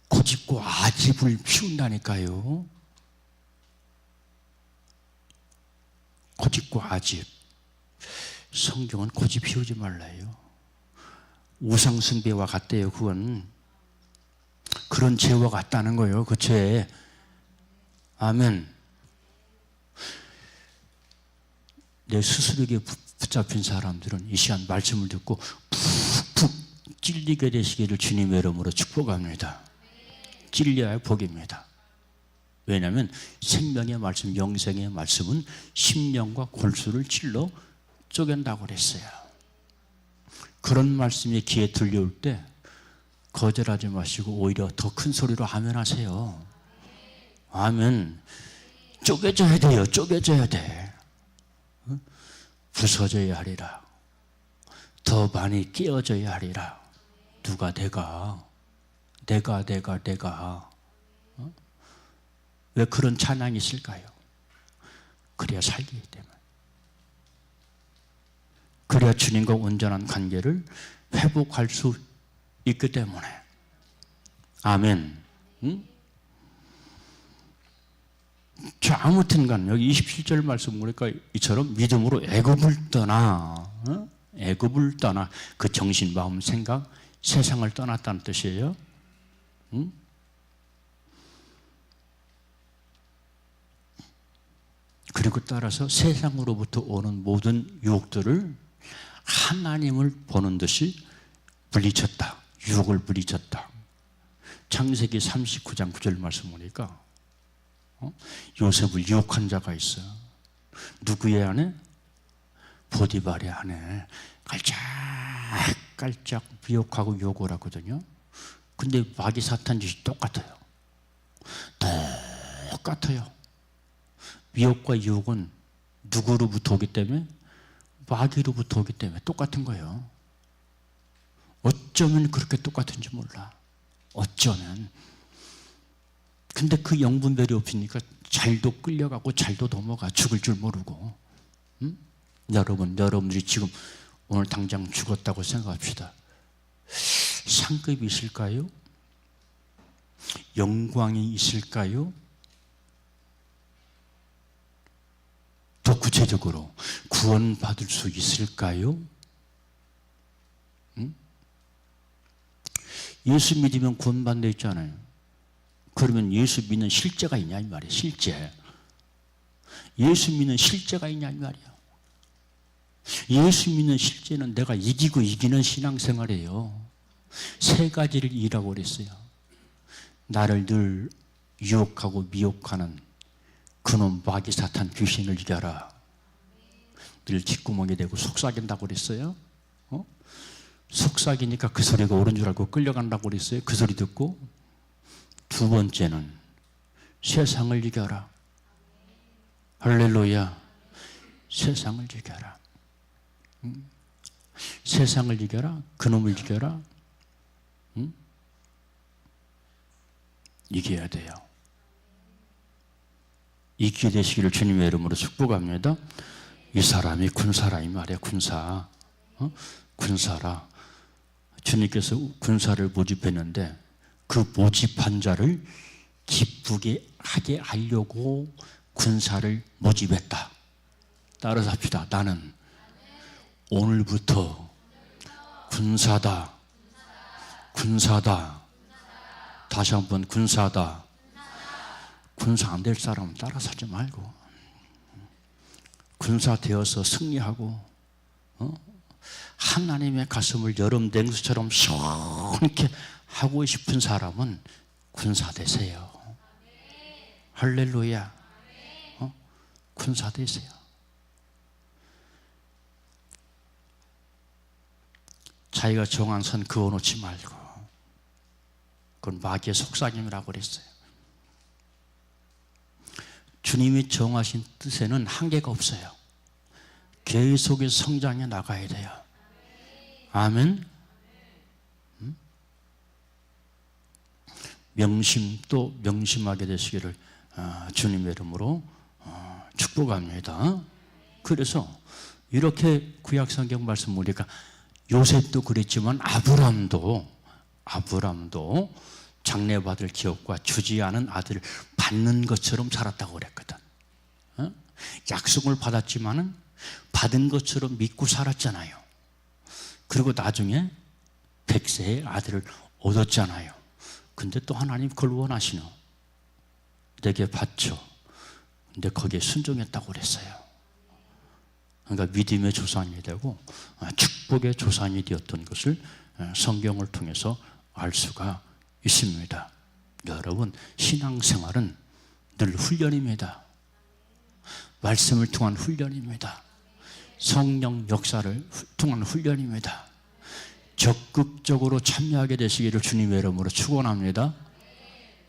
고집고 아집을 피운다니까요. 고집고 아집. 성경은 고집 피우지 말라요. 우상숭배와 같대요. 그건 그런 죄와 같다는 거예요. 그 죄. 아멘. 내 스스로에게 붙잡힌 사람들은 이 시간 말씀을 듣고 푹푹 찔리게 되시기를 주님의 이름으로 축복합니다. 찔려야 복입니다. 왜냐하면 생명의 말씀, 영생의 말씀은 심령과 골수를 찔러 쪼갠다고 그랬어요. 그런 말씀이 귀에 들려올 때 거절하지 마시고 오히려 더 큰 소리로 아멘하세요. 아멘. 쪼개져야 돼요. 쪼개져야 돼. 부서져야 하리라. 더 많이 깨어져야 하리라. 누가 내가 왜 그런 찬양이 있을까요? 그래야 살기 때문에. 그래야 주님과 온전한 관계를 회복할 수 있기 때문에. 아멘. 응? 자, 아무튼간 여기 27절 말씀 보니까 이처럼 믿음으로 애굽을 떠나, 애굽을 떠나, 그 정신, 마음, 생각, 세상을 떠났다는 뜻이에요. 응? 그리고 따라서 세상으로부터 오는 모든 유혹들을 하나님을 보는 듯이 물리쳤다. 유혹을 물리쳤다. 창세기 39장 9절 말씀 보니까 요셉을 유혹한 자가 있어요. 누구의 아내? 보디발의 아내. 깔짝깔짝 미혹하고 유혹을 하거든요. 근데 마귀 사탄 짓이 똑같아요. 똑같아요. 미혹과 유혹은 누구로부터 오기 때문에? 마귀로부터 오기 때문에 똑같은 거예요. 어쩌면 그렇게 똑같은지 몰라. 어쩌면. 근데 그 영분별이 없으니까 잘도 끌려가고 잘도 넘어가. 죽을 줄 모르고. 응? 여러분들이 지금 오늘 당장 죽었다고 생각합시다. 상급이 있을까요? 영광이 있을까요? 더 구체적으로 구원받을 수 있을까요? 응? 예수 믿으면 구원받는다 했잖아요. 그러면 예수 믿는 실제가 있냐 이 말이에요. 실제. 예수 믿는 실제가 있냐 이 말이에요. 예수 믿는 실제는 내가 이기고 이기는 신앙생활이에요. 세 가지를 이라고 그랬어요. 나를 늘 유혹하고 미혹하는 그놈 마귀 사탄 귀신을 이겨라. 늘 뒷구멍이 되고 속삭인다고 그랬어요. 속삭이니까 그 소리가 옳은 줄 알고 끌려간다고 그랬어요. 그 소리 듣고. 두 번째는 세상을 이겨라. 할렐루야. 세상을 이겨라. 세상을 이겨라. 그놈을 이겨라. 이겨야 돼요. 이기게 되시기를 주님의 이름으로 축복합니다. 이 사람이 군사라 이 말이야. 군사. 군사라. 주님께서 군사를 모집했는데 그 모집한 자를 기쁘게 하게 하려고 군사를 모집했다. 따라서 합시다. 나는 오늘부터 군사다. 군사다. 다시 한번 군사다. 군사 안 될 사람은 따라서 하지 말고 군사 되어서 승리하고 하나님의 가슴을 여름 냉수처럼 시원하게 하고 싶은 사람은 군사 되세요. 할렐루야. 군사 되세요. 자기가 정한 선 그어놓지 말고. 그건 마귀의 속삭임이라고 그랬어요. 주님이 정하신 뜻에는 한계가 없어요. 계속해서 성장해 나가야 돼요. 아멘. 명심 또 명심하게 되시기를 주님의 이름으로 축복합니다. 그래서 이렇게 구약 성경 말씀 보니까 요셉도 그랬지만 아브람도 장래받을 기업과 주지 않은 아들을 받는 것처럼 살았다고 그랬거든. 약속을 받았지만은 받은 것처럼 믿고 살았잖아요. 그리고 나중에 100세의 아들을 얻었잖아요. 근데 또 하나님 그걸 원하시노. 내게 바쳐. 근데 거기에 순종했다고 그랬어요. 그러니까 믿음의 조상이 되고 축복의 조상이 되었던 것을 성경을 통해서 알 수가 있습니다. 여러분, 신앙생활은 늘 훈련입니다. 말씀을 통한 훈련입니다. 성령 역사를 통한 훈련입니다. 적극적으로 참여하게 되시기를 주님의 이름으로 축원합니다.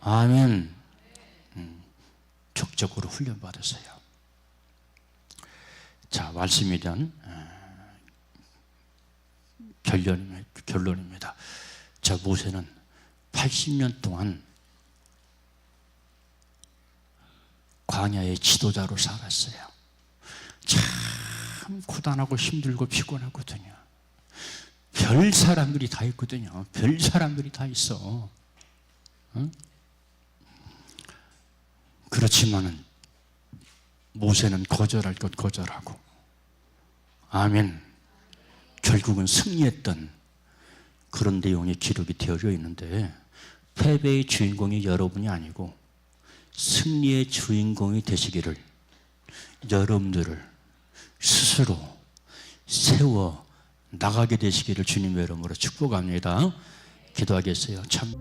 아멘. 적극적으로 훈련 받으세요. 자, 말씀에 대한 결론입니다. 자, 모세는 80년 동안 광야의 지도자로 살았어요. 참 고단하고 힘들고 피곤하거든요. 별 사람들이 다 있거든요. 별 사람들이 다 있어. 응? 그렇지만은 모세는 거절할 것 거절하고, 아멘. 결국은 승리했던 그런 내용이 기록이 되어져 있는데, 패배의 주인공이 여러분이 아니고 승리의 주인공이 되시기를 여러분들을 스스로 세워 나가게 되시기를 주님의 이름으로 축복합니다. 기도하겠어요. 참